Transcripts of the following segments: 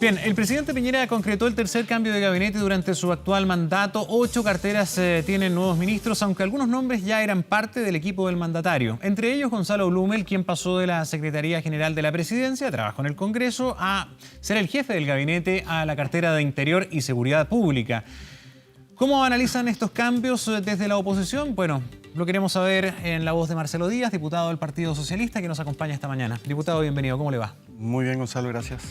Bien, el presidente Piñera concretó el tercer cambio de gabinete durante su actual mandato. 8 carteras tienen nuevos ministros, aunque algunos nombres ya eran parte del equipo del mandatario. Entre ellos, Gonzalo Blumel, quien pasó de la Secretaría General de la Presidencia, trabajó en el Congreso, a ser el jefe del gabinete, a la cartera de Interior y Seguridad Pública. ¿Cómo analizan estos cambios desde la oposición? Bueno, lo queremos saber en la voz de Marcelo Díaz, diputado del Partido Socialista, que nos acompaña esta mañana. Diputado, bienvenido. ¿Cómo le va? Muy bien, Gonzalo, gracias.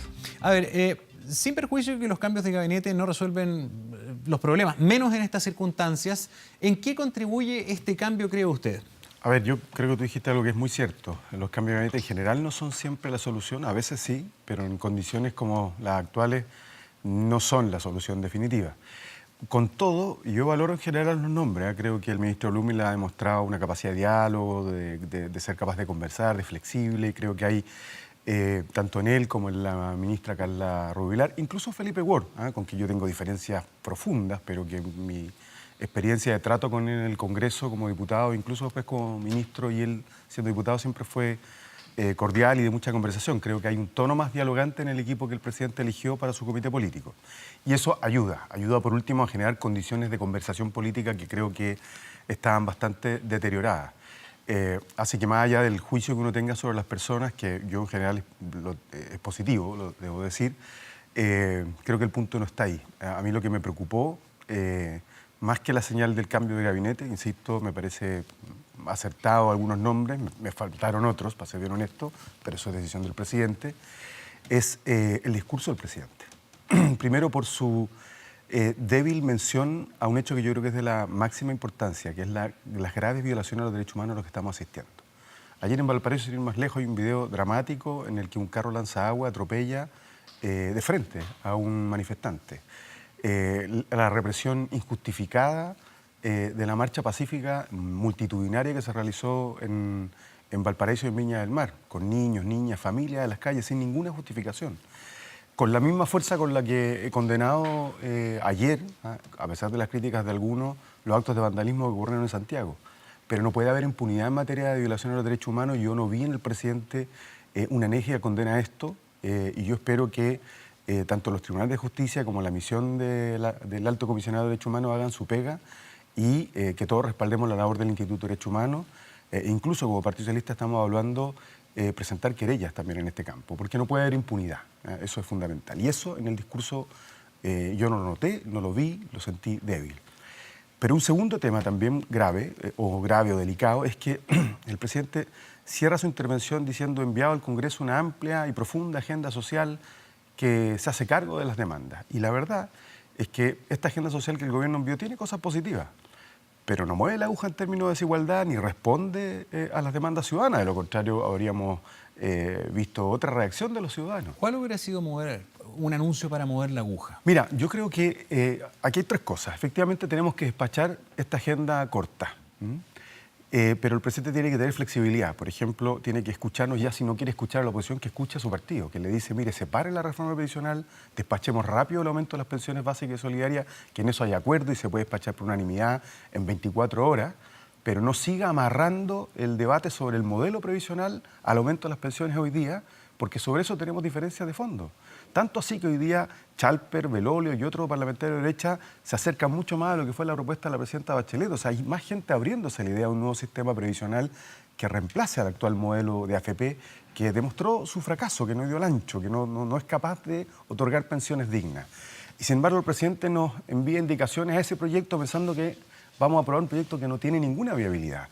A ver, sin perjuicio que los cambios de gabinete no resuelven los problemas, menos en estas circunstancias, ¿en qué contribuye este cambio, cree usted? A ver, yo creo que tú dijiste algo que es muy cierto. Los cambios de gabinete en general no son siempre la solución, a veces sí, pero en condiciones como las actuales no son la solución definitiva. Con todo, yo valoro en general los nombres. Creo que el ministro Blumel ha demostrado una capacidad de diálogo, de ser capaz de conversar, de flexible, y creo que hay tanto en él como en la ministra Carla Rubilar, incluso Felipe Ward, con quien yo tengo diferencias profundas, pero que mi experiencia de trato con él en el Congreso como diputado, incluso después como ministro y él siendo diputado, siempre fue cordial y de mucha conversación. Creo que hay un tono más dialogante en el equipo que el presidente eligió para su comité político. Y eso ayuda por último a generar condiciones de conversación política que creo que estaban bastante deterioradas. Así que más allá del juicio que uno tenga sobre las personas, que yo en general es positivo, lo debo decir, creo que el punto no está ahí. A mí lo que me preocupó, más que la señal del cambio de gabinete, insisto, me parece acertado algunos nombres, me faltaron otros, para ser bien honesto, pero eso es decisión del presidente, es el discurso del presidente. Primero por su débil mención a un hecho que yo creo que es de la máxima importancia, que es las graves violaciones a los derechos humanos a los que estamos asistiendo. Ayer en Valparaíso, sin ir más lejos, hay un video dramático en el que un carro lanza agua, atropella de frente a un manifestante. La represión injustificada de la marcha pacífica multitudinaria que se realizó en Valparaíso y en Viña del Mar, con niños, niñas, familias en las calles, sin ninguna justificación. Con la misma fuerza con la que he condenado ayer, a pesar de las críticas de algunos, los actos de vandalismo que ocurrieron en Santiago. Pero no puede haber impunidad en materia de violación de los derechos humanos. Yo no vi en el presidente una enérgica condena a esto y yo espero que tanto los tribunales de justicia como la misión del Alto Comisionado de Derechos Humanos hagan su pega y que todos respaldemos la labor del Instituto de Derechos Humanos. Incluso como Partido Socialista estamos evaluando presentar querellas también en este campo, porque no puede haber impunidad, eso es fundamental. Y eso en el discurso yo no lo noté, no lo vi, lo sentí débil. Pero un segundo tema también grave o delicado, es que el presidente cierra su intervención diciendo enviado al Congreso una amplia y profunda agenda social que se hace cargo de las demandas. Y la verdad es que esta agenda social que el gobierno envió tiene cosas positivas, pero no mueve la aguja en términos de desigualdad ni responde a las demandas ciudadanas. De lo contrario, habríamos visto otra reacción de los ciudadanos. ¿Cuál hubiera sido un anuncio para mover la aguja? Mira, yo creo que aquí hay tres cosas. Efectivamente, tenemos que despachar esta agenda corta. Pero el presidente tiene que tener flexibilidad. Por ejemplo, tiene que escucharnos ya, si no quiere escuchar a la oposición, que escuche a su partido, que le dice, mire, separe la reforma previsional, despachemos rápido el aumento de las pensiones básicas y solidarias, que en eso hay acuerdo y se puede despachar por unanimidad en 24 horas, pero no siga amarrando el debate sobre el modelo previsional al aumento de las pensiones hoy día, porque sobre eso tenemos diferencias de fondo. Tanto así que hoy día Chalper, Belolio y otros parlamentarios de derecha se acercan mucho más a lo que fue la propuesta de la presidenta Bachelet. O sea, hay más gente abriéndose la idea de un nuevo sistema previsional que reemplace al actual modelo de AFP, que demostró su fracaso, que no dio el ancho, que no es capaz de otorgar pensiones dignas. Y sin embargo el presidente nos envía indicaciones a ese proyecto pensando que vamos a aprobar un proyecto que no tiene ninguna viabilidad.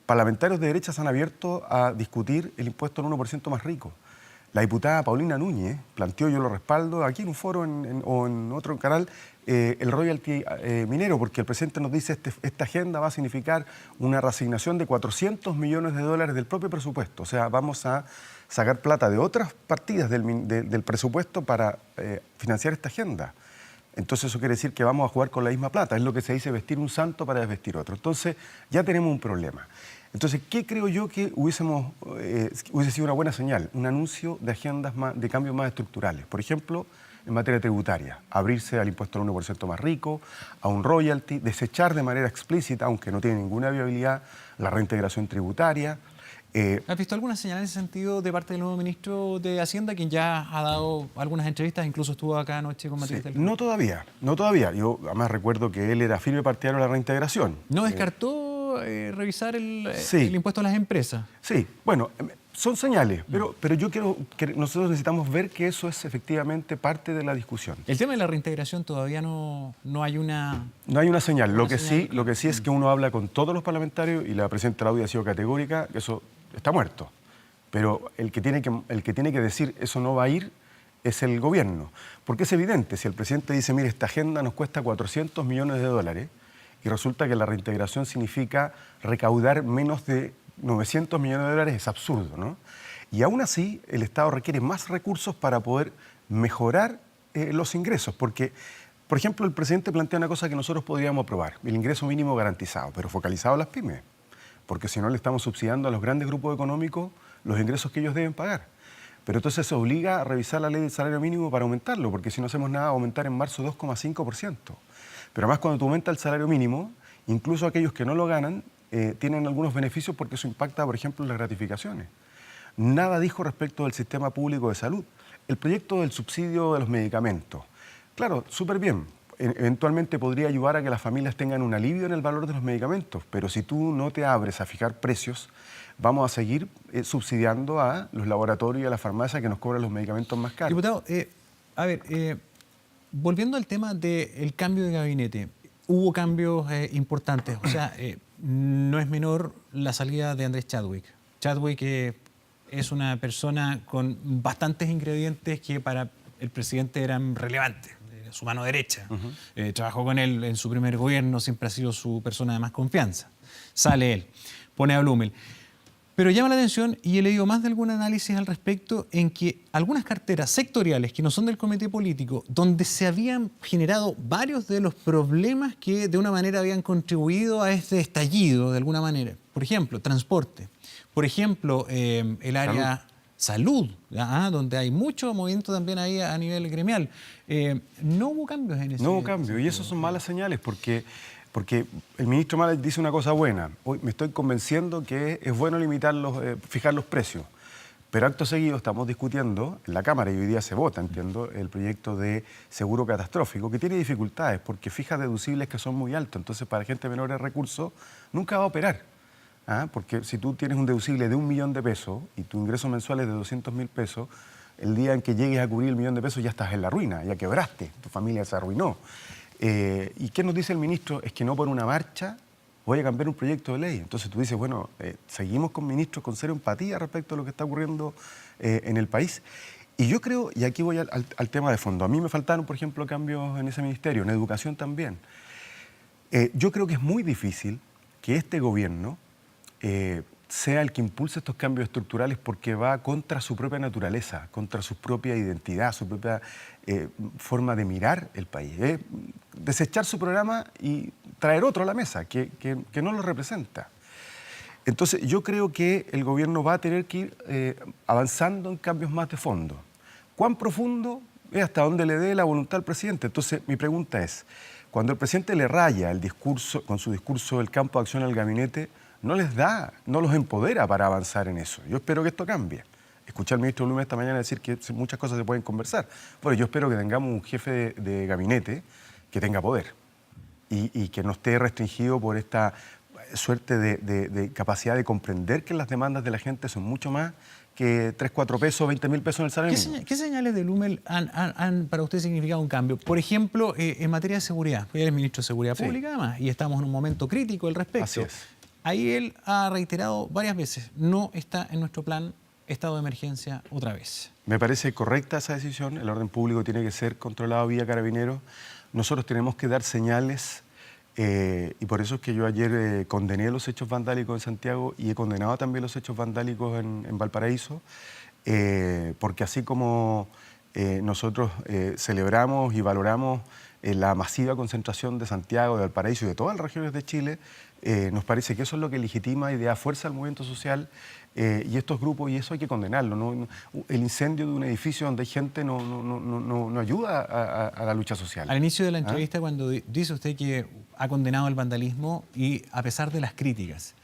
Parlamentarios de derecha se han abierto a discutir el impuesto al 1% más rico. La diputada Paulina Núñez planteó, yo lo respaldo, aquí en un foro o en otro canal, el royalty minero, porque el presidente nos dice esta agenda va a significar una reasignación de $400 millones del propio presupuesto. O sea, vamos a sacar plata de otras partidas del presupuesto para financiar esta agenda. Entonces eso quiere decir que vamos a jugar con la misma plata. Es lo que se dice vestir un santo para desvestir otro. Entonces ya tenemos un problema. Entonces, ¿qué creo yo que hubiese sido una buena señal? Un anuncio de agendas de cambios más estructurales. Por ejemplo, en materia tributaria, abrirse al impuesto al 1% más rico, a un royalty, desechar de manera explícita, aunque no tiene ninguna viabilidad, la reintegración tributaria, ¿Has visto alguna señal en ese sentido de parte del nuevo ministro de Hacienda, quien ya ha dado algunas entrevistas, incluso estuvo acá anoche con Matías Sí, Delfín? no todavía, no todavía. Yo además recuerdo que él era firme partidario de la reintegración. ¿No descartó revisar Sí. el impuesto a las empresas? Sí, bueno, son señales, pero yo quiero que nosotros necesitamos ver que eso es efectivamente parte de la discusión. El tema de la reintegración todavía no hay una... No hay una señal. Lo que señal. sí es que uno habla con todos los parlamentarios y la presidenta Claudia ha sido categórica, que eso está muerto. Pero el que tiene que decir eso no va a ir es el gobierno. Porque es evidente, si el presidente dice, mire, esta agenda nos cuesta 400 millones de dólares y resulta que la reintegración significa recaudar menos de 900 millones de dólares, es absurdo, ¿no? Y aún así, el Estado requiere más recursos para poder mejorar los ingresos, porque, por ejemplo, el presidente plantea una cosa que nosotros podríamos aprobar, el ingreso mínimo garantizado, pero focalizado a las pymes, porque si no le estamos subsidiando a los grandes grupos económicos los ingresos que ellos deben pagar. Pero entonces se obliga a revisar la ley del salario mínimo para aumentarlo, porque si no hacemos nada, va a aumentar en marzo 2,5%. Pero además, cuando tú aumentas el salario mínimo, incluso aquellos que no lo ganan, tienen algunos beneficios porque eso impacta, por ejemplo, en las gratificaciones. Nada dijo respecto del sistema público de salud. El proyecto del subsidio de los medicamentos. Claro, súper bien. Eventualmente podría ayudar a que las familias tengan un alivio en el valor de los medicamentos, pero si tú no te abres a fijar precios, vamos a seguir subsidiando a los laboratorios y a las farmacias que nos cobran los medicamentos más caros. Diputado, volviendo al tema del cambio de gabinete, hubo cambios importantes. O sea, no es menor la salida de Andrés Chadwick. Chadwick es una persona con bastantes ingredientes que para el presidente eran relevantes. Su mano derecha. Trabajó con él en su primer gobierno, siempre ha sido su persona de más confianza. Sale él, pone a Blumel. Pero llama la atención, y he leído más de algún análisis al respecto, en que algunas carteras sectoriales que no son del comité político, donde se habían generado varios de los problemas que de una manera habían contribuido a este estallido, de alguna manera. Por ejemplo, transporte. Por ejemplo, el área salud, donde hay mucho movimiento también ahí a nivel gremial. No hubo cambios en ese. No hubo cambios, y eso son malas señales, porque el ministro Malek dice una cosa buena. Hoy me estoy convenciendo que es bueno fijar los precios. Pero acto seguido estamos discutiendo en la Cámara, y hoy día se vota, entiendo, el proyecto de seguro catastrófico, que tiene dificultades porque fija deducibles que son muy altos. Entonces, para gente de menores recursos, nunca va a operar. Porque si tú tienes un deducible de 1 millón de pesos y tu ingreso mensual es de 200.000 pesos, el día en que llegues a cubrir el 1 millón de pesos ya estás en la ruina, ya quebraste, tu familia se arruinó. ¿Y qué nos dice el ministro? Es que no por una marcha voy a cambiar un proyecto de ley. Entonces tú dices, bueno, seguimos con ministros con cero empatía respecto a lo que está ocurriendo en el país. Y yo creo, y aquí voy al tema de fondo, a mí me faltaron, por ejemplo, cambios en ese ministerio, en educación también. Yo creo que es muy difícil que este gobierno sea el que impulse estos cambios estructurales porque va contra su propia naturaleza, contra su propia identidad, su propia forma de mirar el país. Desechar su programa y traer otro a la mesa que no lo representa. Entonces yo creo que el gobierno va a tener que ir avanzando en cambios más de fondo. ¿Cuán profundo? Es hasta donde le dé la voluntad al presidente. Entonces mi pregunta es, cuando el presidente le raya el discurso, con su discurso del campo de acción al gabinete, no los empodera para avanzar en eso. Yo espero que esto cambie. Escuché al ministro Blumel esta mañana decir que muchas cosas se pueden conversar. Bueno, yo espero que tengamos un jefe de gabinete que tenga poder y que no esté restringido por esta suerte de capacidad de comprender que las demandas de la gente son mucho más que 3, 4 pesos, 20.000 pesos en el salario mínimo. ¿Qué señales de Blumel han para usted significado un cambio? Por ejemplo, en materia de seguridad. Él es ministro de Seguridad Pública, además, y estamos en un momento crítico al respecto. Así es. Ahí él ha reiterado varias veces, no está en nuestro plan estado de emergencia otra vez. Me parece correcta esa decisión. El orden público tiene que ser controlado vía Carabineros. Nosotros tenemos que dar señales y por eso es que yo ayer condené los hechos vandálicos en Santiago y he condenado también los hechos vandálicos en Valparaíso, porque así como nosotros celebramos y valoramos la masiva concentración de Santiago, de Valparaíso y de todas las regiones de Chile, nos parece que eso es lo que legitima y da fuerza al movimiento social y estos grupos, y eso hay que condenarlo. ¿No? El incendio de un edificio donde hay gente no ayuda a la lucha social. Al inicio de la entrevista, cuando dice usted que ha condenado el vandalismo y a pesar de las críticas,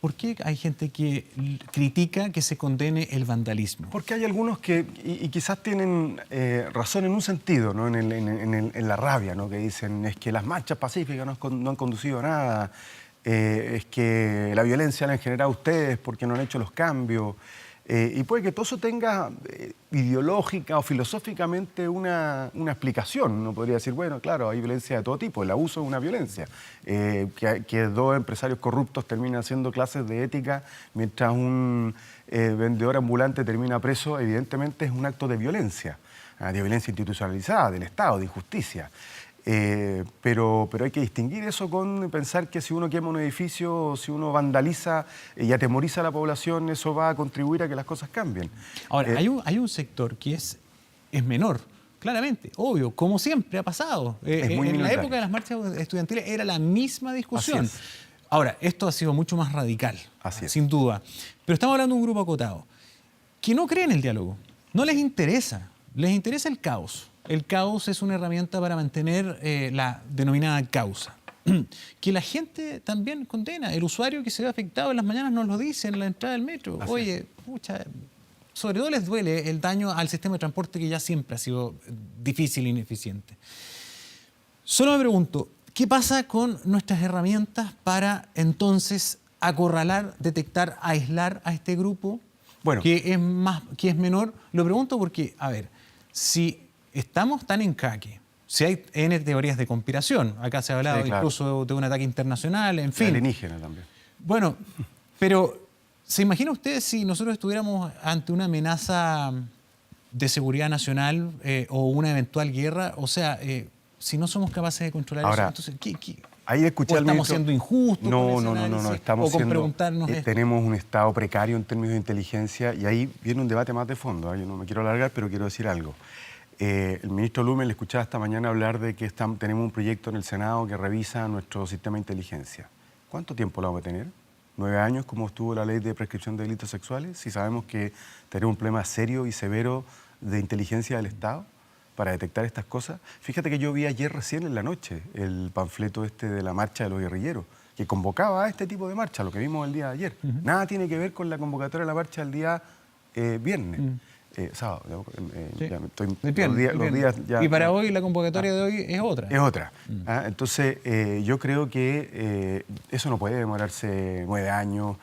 ¿por qué hay gente que critica que se condene el vandalismo? Porque hay algunos que, y quizás tienen razón en un sentido, ¿no? En la rabia, ¿no? Que dicen, es que las marchas pacíficas no han conducido a nada, es que la violencia la han generado ustedes porque no han hecho los cambios. Y puede que todo eso tenga ideológica o filosóficamente una explicación. Uno podría decir, bueno, claro, hay violencia de todo tipo, el abuso es una violencia. Que dos empresarios corruptos terminan haciendo clases de ética mientras un vendedor ambulante termina preso, evidentemente es un acto de violencia institucionalizada del Estado, de injusticia. Pero hay que distinguir eso con pensar que si uno quema un edificio, si uno vandaliza y atemoriza a la población, eso va a contribuir a que las cosas cambien. Ahora, hay un sector que es menor, claramente, obvio, como siempre ha pasado. En la época de las marchas estudiantiles era la misma discusión. Ahora, esto ha sido mucho más radical, sin duda. Pero estamos hablando de un grupo acotado que no cree en el diálogo, no les interesa el caos. El caos es una herramienta para mantener la denominada causa. Que la gente también condena. El usuario que se ve afectado en las mañanas nos lo dice en la entrada del metro. Oye, pucha, sobre todo les duele el daño al sistema de transporte que ya siempre ha sido difícil e ineficiente. Solo me pregunto, ¿qué pasa con nuestras herramientas para entonces acorralar, detectar, aislar a este grupo que es menor? Lo pregunto porque, a ver, si estamos tan en jaque, si hay N teorías de conspiración, acá se ha hablado incluso de un ataque internacional, en fin. Alienígena también. Bueno, pero ¿se imagina usted si nosotros estuviéramos ante una amenaza de seguridad nacional o una eventual guerra? O sea, si no somos capaces de controlar eso, entonces, ¿qué? Ahí escuché al ministro, ¿estamos siendo injustos? No, estamos siendo, tenemos un estado precario en términos de inteligencia y ahí viene un debate más de fondo. Yo no me quiero alargar, pero quiero decir algo. El ministro Lumen le escuchaba esta mañana hablar de que tenemos un proyecto en el Senado que revisa nuestro sistema de inteligencia. ¿Cuánto tiempo lo vamos a tener? 9 años, como estuvo la ley de prescripción de delitos sexuales, si sabemos que tenemos un problema serio y severo de inteligencia del Estado para detectar estas cosas. Fíjate que yo vi ayer recién en la noche el panfleto de la marcha de los guerrilleros, que convocaba a este tipo de marcha, lo que vimos el día de ayer. Nada tiene que ver con la convocatoria de la marcha del día viernes. Sábado, los días ya, y para hoy la convocatoria de hoy es otra. Es otra. Entonces, yo creo que eso no puede demorarse 9 años.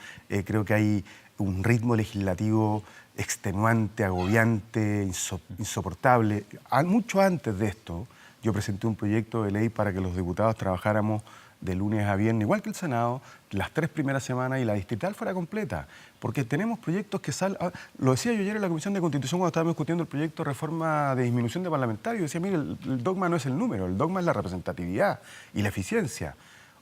Creo que hay un ritmo legislativo extenuante, agobiante, insoportable. Mucho antes de esto, yo presenté un proyecto de ley para que los diputados trabajáramos de lunes a viernes, igual que el Senado, las 3 primeras semanas y la distrital fuera completa. Porque tenemos proyectos que salen... Lo decía yo ayer en la Comisión de Constitución cuando estábamos discutiendo el proyecto de reforma de disminución de parlamentarios. Decía, mire, el dogma no es el número, el dogma es la representatividad y la eficiencia.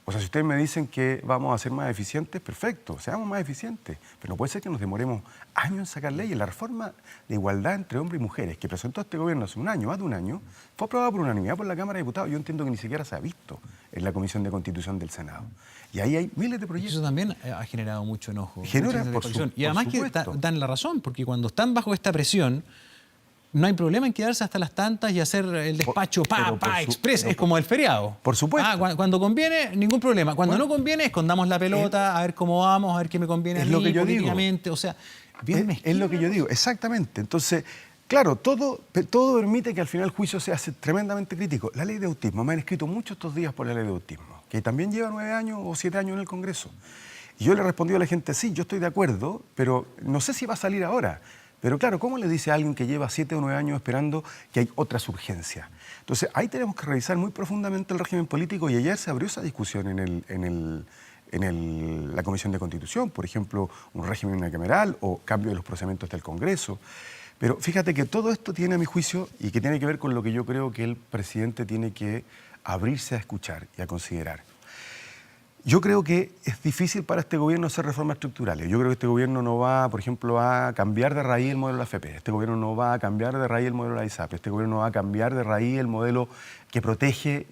O sea, si ustedes me dicen que vamos a ser más eficientes, perfecto, seamos más eficientes. Pero no puede ser que nos demoremos años en sacar leyes. La reforma de igualdad entre hombres y mujeres que presentó este gobierno hace un año, más de un año, fue aprobada por unanimidad por la Cámara de Diputados. Yo entiendo que ni siquiera se ha visto en la Comisión de Constitución del Senado. Y ahí hay miles de proyectos. Eso también ha generado mucho enojo. Genera, y además que dan la razón, porque cuando están bajo esta presión, no hay problema en quedarse hasta las tantas y hacer el despacho express, es como el feriado. Por supuesto. Cuando conviene, ningún problema. Cuando no conviene, escondamos la pelota, a ver cómo vamos, a ver qué me conviene a mí políticamente. O sea, bien mezquino. Es lo que yo digo, exactamente. Entonces, claro, todo permite que al final el juicio se hace tremendamente crítico. La ley de autismo, me han escrito mucho estos días por la ley de autismo, que también lleva 9 años o 7 años en el Congreso. Y yo le he respondido a la gente, sí, yo estoy de acuerdo, pero no sé si va a salir ahora. Pero claro, ¿cómo le dice a alguien que lleva 7 o 9 años esperando que hay otras urgencias? Entonces, ahí tenemos que revisar muy profundamente el régimen político y ayer se abrió esa discusión en la Comisión de Constitución, por ejemplo, un régimen unicameral o cambio de los procedimientos del Congreso. Pero fíjate que todo esto tiene, a mi juicio, y que tiene que ver con lo que yo creo que el presidente tiene que abrirse a escuchar y a considerar. Yo creo que es difícil para este gobierno hacer reformas estructurales. Yo creo que este gobierno no va, por ejemplo, a cambiar de raíz el modelo de la AFP. Este gobierno no va a cambiar de raíz el modelo de la ISAPRE. Este gobierno no va a cambiar de raíz el modelo que protege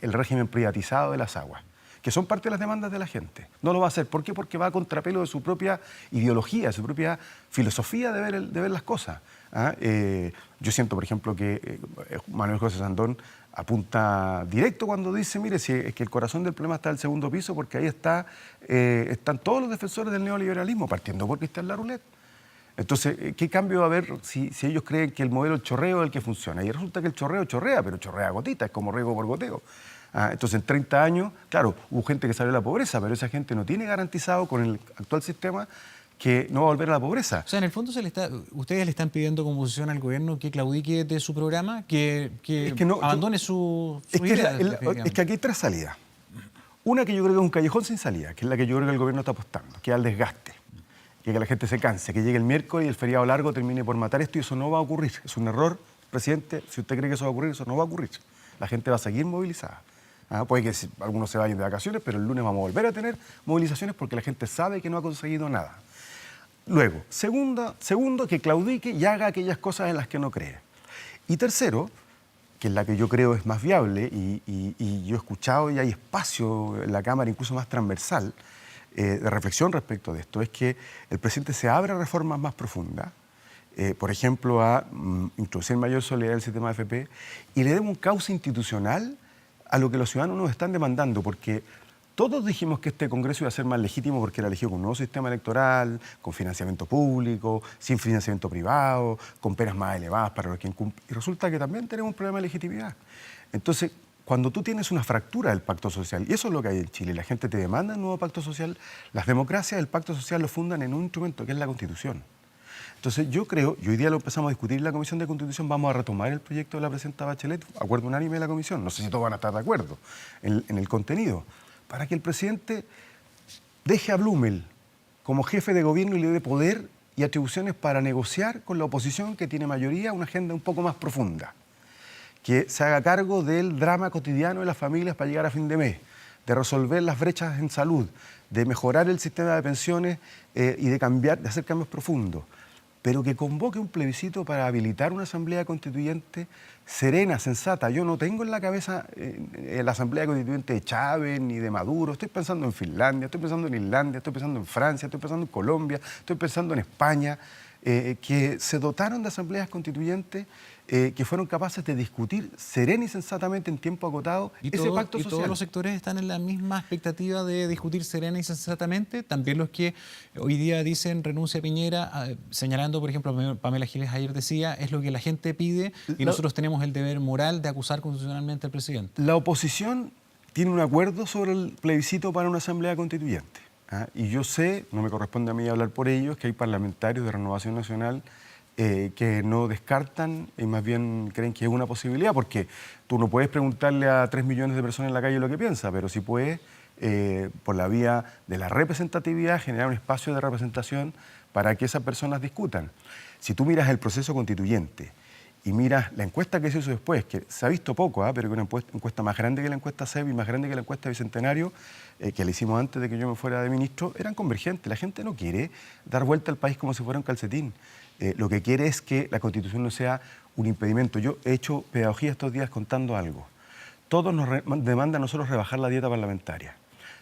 el régimen privatizado de las aguas, que son parte de las demandas de la gente. No lo va a hacer. ¿Por qué? Porque va a contrapelo de su propia ideología, de su propia filosofía de ver las cosas. ¿ah? Yo siento, por ejemplo, que Manuel José Sandón apunta directo cuando dice, mire, si es que el corazón del problema está en el segundo piso, porque ahí están todos los defensores del neoliberalismo, partiendo por Cristian Laroulet. Entonces, ¿qué cambio va a haber si ellos creen que el modelo chorreo es el que funciona? Y resulta que el chorreo chorrea, pero chorrea a gotita, es como riego por goteo. Entonces, en 30 años, claro, hubo gente que salió de la pobreza, pero esa gente no tiene garantizado con el actual sistema que no va a volver a la pobreza. O sea, en el fondo ustedes le están pidiendo como oposición al gobierno que claudique de su programa, que abandone su idea. Es que aquí hay tres salidas. Una que yo creo que es un callejón sin salida, que es la que yo creo que el gobierno está apostando, que es al desgaste, que la gente se canse, que llegue el miércoles y el feriado largo termine por matar esto, y eso no va a ocurrir. Es un error, presidente. Si usted cree que eso va a ocurrir, eso no va a ocurrir. La gente va a seguir movilizada. Puede que algunos se vayan de vacaciones, pero el lunes vamos a volver a tener movilizaciones porque la gente sabe que no ha conseguido nada. Luego, segundo, que claudique y haga aquellas cosas en las que no cree. Y tercero, que es la que yo creo es más viable, y yo he escuchado y hay espacio en la Cámara incluso más transversal de reflexión respecto de esto, es que el presidente se abra a reformas más profundas, por ejemplo, a introducir mayor solidaridad en el sistema de AFP, y le dé un cauce institucional a lo que los ciudadanos nos están demandando, porque todos dijimos que este Congreso iba a ser más legítimo porque era elegido con un nuevo sistema electoral, con financiamiento público, sin financiamiento privado, con penas más elevadas para los que incumplen. Y resulta que también tenemos un problema de legitimidad. Entonces, cuando tú tienes una fractura del pacto social, y eso es lo que hay en Chile, la gente te demanda un nuevo pacto social, las democracias del pacto social lo fundan en un instrumento que es la Constitución. Entonces yo creo, y hoy día lo empezamos a discutir en la Comisión de Constitución, vamos a retomar el proyecto de la presidenta Bachelet, acuerdo unánime de la Comisión, no sé si todos van a estar de acuerdo en el contenido, para que el presidente deje a Blumel como jefe de gobierno y le dé poder y atribuciones para negociar con la oposición que tiene mayoría una agenda un poco más profunda, que se haga cargo del drama cotidiano de las familias para llegar a fin de mes, de resolver las brechas en salud, de mejorar el sistema de pensiones y de hacer cambios profundos, pero que convoque un plebiscito para habilitar una asamblea constituyente serena, sensata. Yo no tengo en la cabeza la asamblea constituyente de Chávez ni de Maduro. Estoy pensando en Finlandia, estoy pensando en Islandia, estoy pensando en Francia, estoy pensando en Colombia, estoy pensando en España, que se dotaron de asambleas constituyentes que fueron capaces de discutir serena y sensatamente en tiempo agotado ese pacto social. ¿Y todos los sectores están en la misma expectativa de discutir serena y sensatamente? También los que hoy día dicen renuncia a Piñera, señalando, por ejemplo, Pamela Giles ayer decía, es lo que la gente pide y nosotros tenemos el deber moral de acusar constitucionalmente al presidente. La oposición tiene un acuerdo sobre el plebiscito para una asamblea constituyente. Y yo sé, no me corresponde a mí hablar por ellos, que hay parlamentarios de Renovación Nacional que no descartan y más bien creen que es una posibilidad, porque tú no puedes preguntarle a 3 millones de personas en la calle lo que piensa, pero sí puedes, por la vía de la representatividad, generar un espacio de representación para que esas personas discutan. Si tú miras el proceso constituyente y miras la encuesta que se hizo después, que se ha visto poco, pero que una encuesta más grande que la encuesta CEP y más grande que la encuesta Bicentenario, que la hicimos antes de que yo me fuera de ministro, eran convergentes. La gente no quiere dar vuelta al país como si fuera un calcetín. Lo que quiere es que la Constitución no sea un impedimento. Yo he hecho pedagogía estos días contando algo. Todos nos demandan a nosotros rebajar la dieta parlamentaria.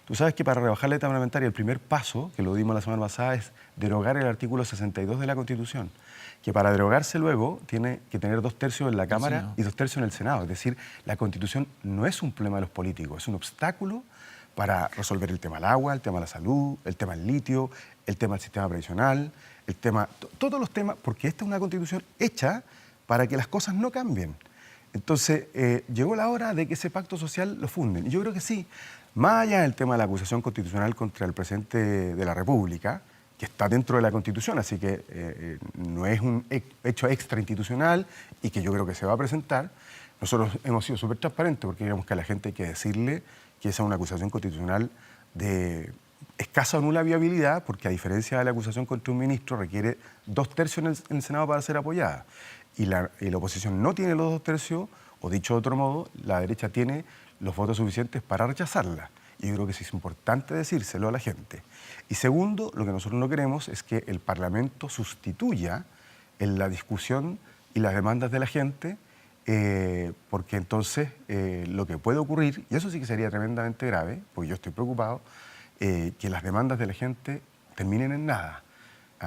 Tú sabes que para rebajar la dieta parlamentaria el primer paso, que lo dimos la semana pasada, es derogar el artículo 62 de la Constitución, que para derogarse luego tiene que tener 2/3 en la Cámara y 2/3 en el Senado. Es decir, la Constitución no es un problema de los políticos, es un obstáculo para resolver el tema del agua, el tema de la salud, el tema del litio, el tema del sistema previsional, todos los temas, porque esta es una Constitución hecha para que las cosas no cambien. Entonces, llegó la hora de que ese pacto social lo funden. Y yo creo que sí, más allá del tema de la acusación constitucional contra el presidente de la República, que está dentro de la Constitución, así que no es un hecho extrainstitucional y que yo creo que se va a presentar, nosotros hemos sido súper transparentes porque creemos que a la gente hay que decirle que esa es una acusación constitucional de escasa o nula viabilidad, porque a diferencia de la acusación contra un ministro requiere 2/3 en el Senado para ser apoyada. Y la oposición no tiene los 2/3, o dicho de otro modo, la derecha tiene los votos suficientes para rechazarla. Y yo creo que sí es importante decírselo a la gente. Y segundo, lo que nosotros no queremos es que el Parlamento sustituya en la discusión y las demandas de la gente, porque entonces lo que puede ocurrir, y eso sí que sería tremendamente grave, porque yo estoy preocupado, que las demandas de la gente terminen en nada.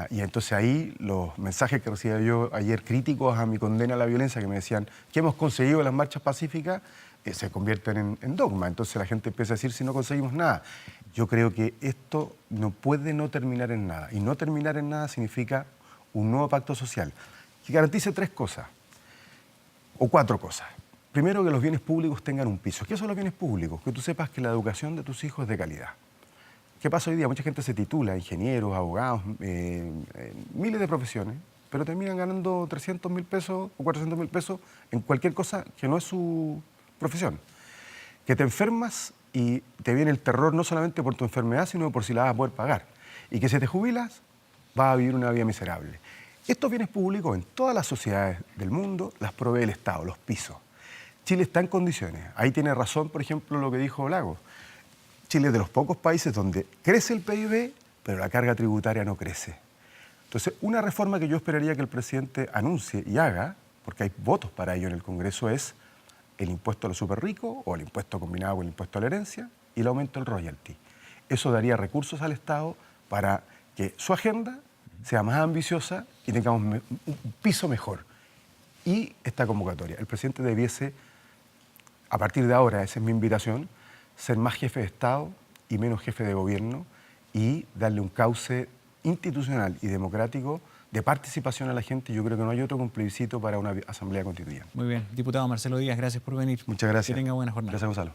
Y entonces ahí los mensajes que recibía yo ayer críticos a mi condena a la violencia, que me decían que hemos conseguido las marchas pacíficas, se convierten en dogma. Entonces la gente empieza a decir si no conseguimos nada. Yo creo que esto no puede no terminar en nada. Y no terminar en nada significa un nuevo pacto social que garantice 3 cosas o 4 cosas. Primero, que los bienes públicos tengan un piso. ¿Qué son los bienes públicos? Que tú sepas que la educación de tus hijos es de calidad. ¿Qué pasa hoy día? Mucha gente se titula, ingenieros, abogados, miles de profesiones, pero terminan ganando 300.000 pesos o 400.000 pesos en cualquier cosa que no es su profesión. Que te enfermas y te viene el terror no solamente por tu enfermedad, sino por si la vas a poder pagar. Y que si te jubilas, vas a vivir una vida miserable. Estos bienes públicos en todas las sociedades del mundo las provee el Estado, los pisos. Chile está en condiciones. Ahí tiene razón, por ejemplo, lo que dijo Lagos. Chile es de los pocos países donde crece el PIB, pero la carga tributaria no crece. Entonces, una reforma que yo esperaría que el presidente anuncie y haga, porque hay votos para ello en el Congreso, es el impuesto a los superricos o el impuesto combinado con el impuesto a la herencia y el aumento del royalty. Eso daría recursos al Estado para que su agenda sea más ambiciosa y tengamos un piso mejor. Y esta convocatoria, el presidente debiese, a partir de ahora, esa es mi invitación, ser más jefe de Estado y menos jefe de gobierno y darle un cauce institucional y democrático de participación a la gente. Yo creo que no hay otro que un plebiscito para una asamblea constituyente. Muy bien. Diputado Marcelo Díaz, gracias por venir. Muchas gracias. Que tenga buena jornada. Gracias, Gonzalo.